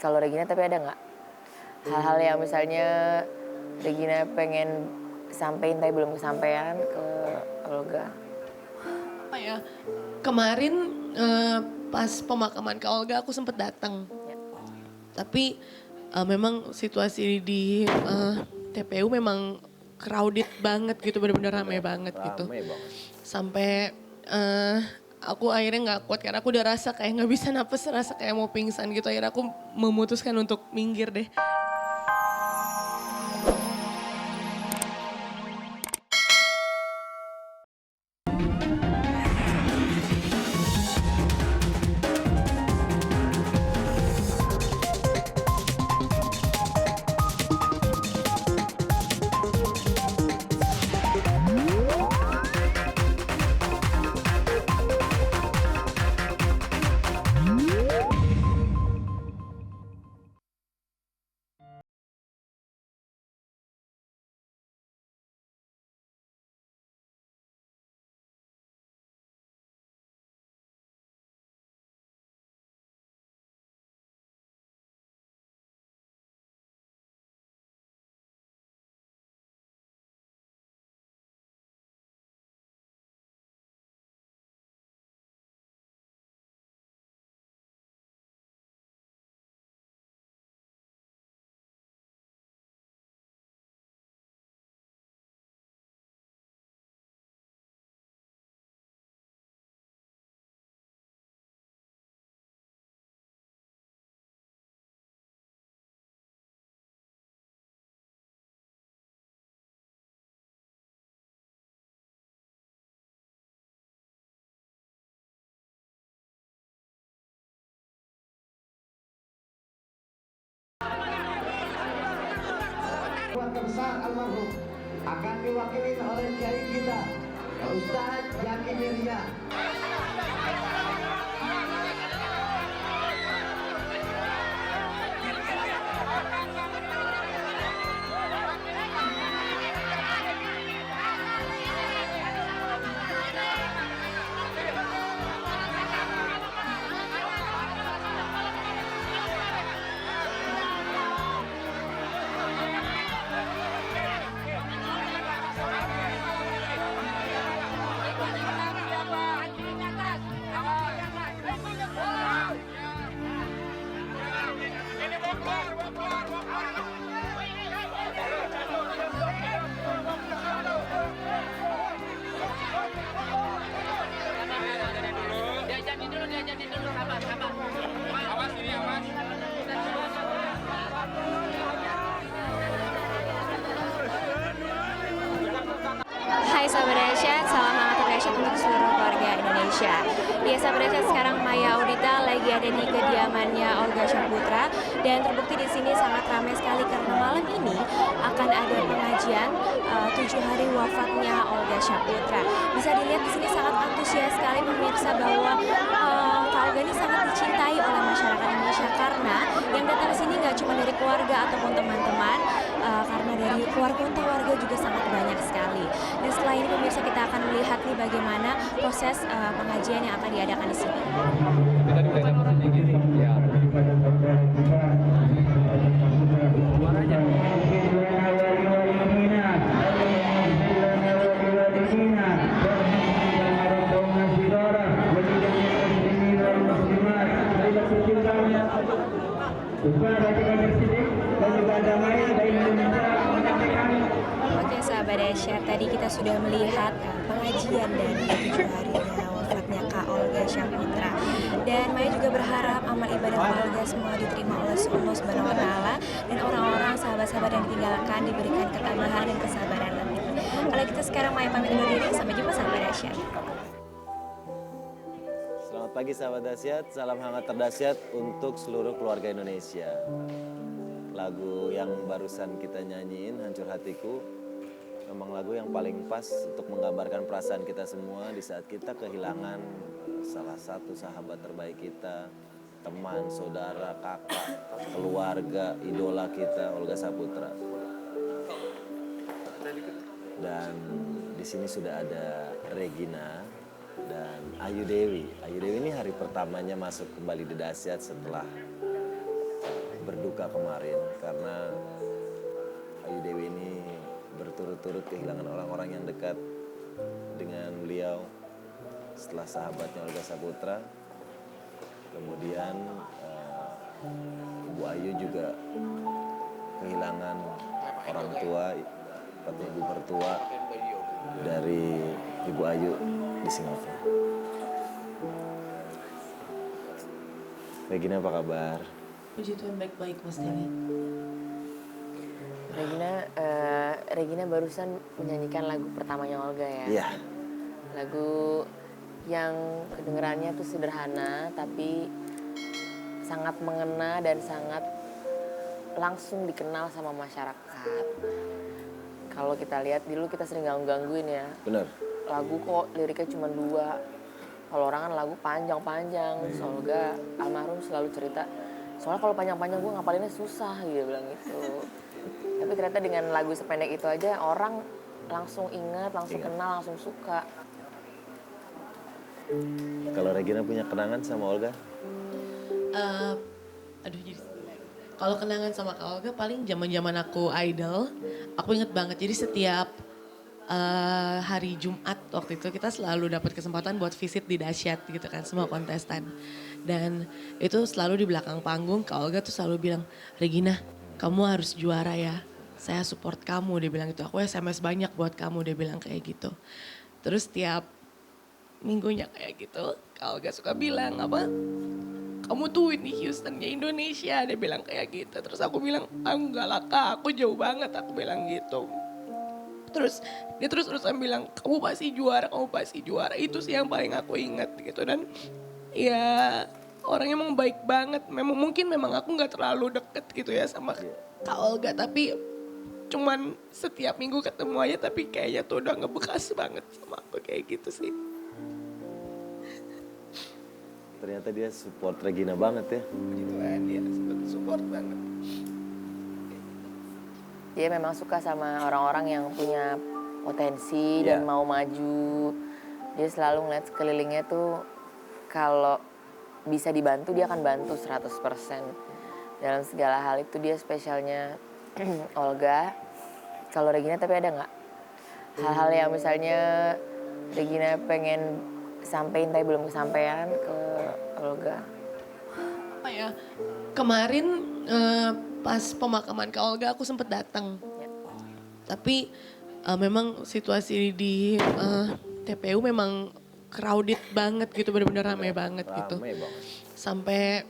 kalau Regina, tapi ada nggak hal-hal yang misalnya Regina pengen sampein tapi belum kesampaian ke Olga? Apa ya, kemarin pas pemakaman Kak Olga aku sempet datang. Ya. Tapi memang situasi di TPU memang crowded banget gitu, bener-bener rame banget gitu. Rame banget. Sampai aku akhirnya nggak kuat karena aku udah rasa kayak nggak bisa napas, rasa kayak mau pingsan gitu. Akhirnya aku memutuskan untuk minggir deh. Keluarga besar almarhum akan diwakili oleh kiai kita, Ustadz Jaki Miria. Hai sahabat dahsyat, salam hangat terdahsyat untuk seluruh keluarga Indonesia. Ya sahabat dahsyat, sekarang Maya Audita lagi ada di kediamannya Olga Syahputra dan terbukti di sini sangat ramai sekali karena malam ini akan ada pengajian 7 hari wafatnya Olga Syahputra. Bisa dilihat di sini sangat antusias sekali pemirsa bahwa Kak Olga ini sangat dicintai oleh masyarakat Indonesia karena yang datang ke sini nggak cuma dari keluarga ataupun teman-teman, karena dari keluar kota warga juga sangat banyak sekali. Dan setelah ini pemirsa kita akan melihat nih bagaimana proses pengajian yang akan diadakan di sini. Oke sahabat dahsyat, tadi kita sudah melihat pengajian dari 7 harinya wafatnya Kak Olga Syahputra. Dan Maya juga berharap amal ibadah Kak Olga semua diterima oleh Allah Subhanahu wa Ta'ala dan orang-orang sahabat-sahabat yang ditinggalkan diberikan ketabahan dan kesabaran lebih. Kalau kita sekarang Maya pamit undur diri, sampai jumpa sahabat dahsyat. Selamat pagi sahabat dahsyat, salam hangat terdahsyat untuk seluruh keluarga Indonesia. Lagu yang barusan kita nyanyiin, Hancur Hatiku, memang lagu yang paling pas untuk menggambarkan perasaan kita semua di saat kita kehilangan salah satu sahabat terbaik kita, teman, saudara, kakak, keluarga, idola kita, Olga Syahputra. Dan di sini sudah ada Regina dan Ayu Dewi. Ayu Dewi ini hari pertamanya masuk kembali di dahsyat setelah berduka kemarin karena Ayu Dewi ini berturut-turut kehilangan orang-orang yang dekat dengan beliau setelah sahabatnya Olga Saputra. Kemudian Ibu Ayu juga kehilangan orang tua, tepatnya ibu mertua dari Ibu Ayu di Singapura. Regina apa kabar? Puji Tuhan baik-baik Mas Denny. Regina barusan menyanyikan lagu pertamanya Olga ya. Iya. Lagu yang kedengerannya tuh sederhana tapi sangat mengena dan sangat langsung dikenal sama masyarakat. Kalau kita lihat dulu kita sering gangguin ya. Benar. Lagu kok liriknya cuma 2. Kalau orang kan lagu panjang-panjang. Olga almarhum selalu cerita, soalnya kalau panjang-panjang gue ngapalinnya susah, dia bilang gitu. Tapi ternyata dengan lagu sependek itu aja orang langsung ingat, langsung kenal, langsung suka. Kalau Regina punya kenangan sama Olga? Kalau kenangan sama Kak Olga paling zaman aku idol, aku inget banget. Jadi setiap hari Jumat waktu itu kita selalu dapat kesempatan buat visit di Dahsyat gitu kan, semua kontestan. Dan itu selalu di belakang panggung Kak Olga tuh selalu bilang, Regina kamu harus juara ya, saya support kamu, dia bilang gitu. Aku SMS banyak buat kamu, dia bilang kayak gitu. Terus tiap minggunya kayak gitu Kak Olga suka bilang apa, kamu tuh Whitney Houstonnya Indonesia, dia bilang kayak gitu. Terus aku bilang, enggak lah Kak, aku jauh banget, aku bilang gitu. Terus dia terus-terusan bilang, kamu pasti juara, itu sih yang paling aku ingat gitu. Dan ya orangnya emang baik banget, mungkin aku gak terlalu deket gitu ya sama Kak Olga. Tapi cuman setiap minggu ketemu aja, tapi kayaknya tuh udah ngebekas banget sama aku kayak gitu sih. Ternyata dia support Regina banget ya. Gitu kan, dia support banget. Dia memang suka sama orang-orang yang punya potensi dan mau maju. Dia selalu ngeliat sekelilingnya tuh kalau bisa dibantu dia akan bantu 100%. Dalam segala hal itu dia spesialnya Olga. Kalau Regina tapi ada nggak hal-hal yang misalnya Regina pengen sampein tapi belum kesampaian ke Olga? Apa ya, kemarin pas pemakaman Kak Olga aku sempet datang. Tapi memang situasi di TPU memang crowded banget gitu, bener-bener rame banget gitu. Rame banget. Sampai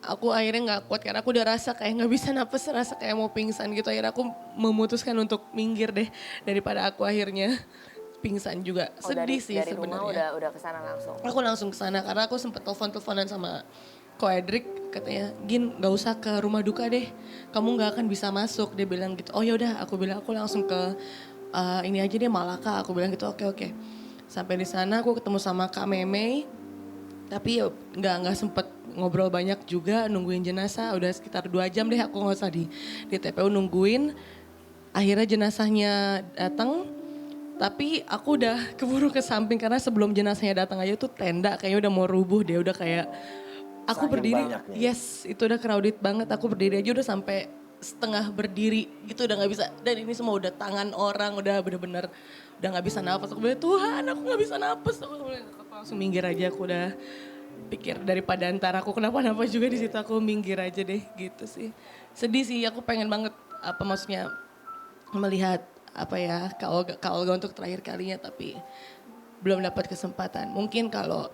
aku akhirnya nggak kuat karena aku udah rasa kayak nggak bisa napas, rasa kayak mau pingsan gitu. Akhirnya aku memutuskan untuk minggir deh daripada aku akhirnya pingsan juga. Sedih sih dari sebenarnya. rumah udah kesana langsung. Aku langsung kesana karena aku sempet teleponan sama Ko Edric, katanya, Gin gak usah ke rumah duka deh, kamu gak akan bisa masuk, dia bilang gitu. Oh yaudah, aku bilang aku langsung ke ini aja deh Malaka, aku bilang gitu, oke. Sampai di sana aku ketemu sama Kak Meme, tapi nggak sempet ngobrol banyak juga, nungguin jenazah, udah sekitar 2 jam deh aku nggak usah di TPU nungguin. Akhirnya jenazahnya datang, tapi aku udah keburu ke samping karena sebelum jenazahnya datang aja tuh tenda kayaknya udah mau rubuh deh, udah kayak aku Saking berdiri, banyaknya. yes itu udah crowded banget, aku berdiri aja udah sampai setengah berdiri gitu, udah nggak bisa. Dan ini semua udah tangan orang, udah bener-bener udah nggak bisa nafas. Aku bilang, Tuhan aku nggak bisa nafas. Aku langsung minggir aja, aku udah pikir daripada ntar aku kenapa-napa juga di situ, aku minggir aja deh gitu sih. Sedih sih, aku pengen banget apa maksudnya melihat apa ya Kak Olga untuk terakhir kalinya, tapi belum dapat kesempatan. Mungkin kalau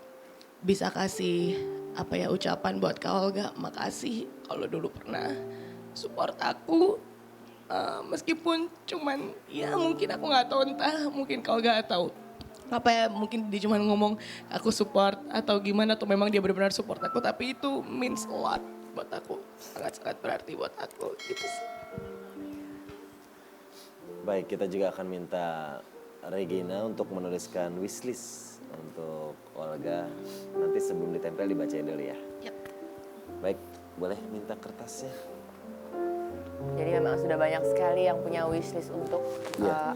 bisa kasih apa ya ucapan buat Kak Olga, makasih kalau dulu pernah support aku, meskipun cuman ya mungkin aku nggak tahu, entah mungkin Kak Olga tahu apa ya, mungkin dia cuma ngomong aku support atau gimana, atau memang dia benar-benar support aku, tapi itu means a lot buat aku, sangat-sangat berarti buat aku gitu sih. Baik, kita juga akan minta Regina untuk menuliskan wishlist untuk Olga. Nanti sebelum ditempel dibacain dulu ya. Yap. Baik, boleh minta kertasnya? Jadi memang sudah banyak sekali yang punya wishlist untuk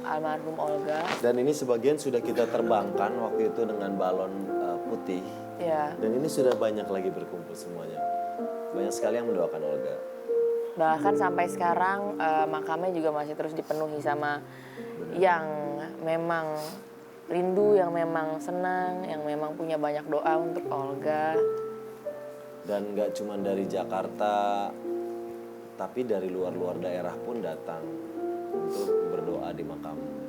almarhum Olga. Dan ini sebagian sudah kita terbangkan waktu itu dengan balon putih. Ya. Dan ini sudah banyak lagi berkumpul semuanya. banyak sekali yang mendoakan Olga. Bahkan sampai sekarang makamnya juga masih terus dipenuhi sama yang memang rindu, yang memang senang, yang memang punya banyak doa untuk Olga. Dan gak cuma dari Jakarta, tapi dari luar-luar daerah pun datang untuk berdoa di makam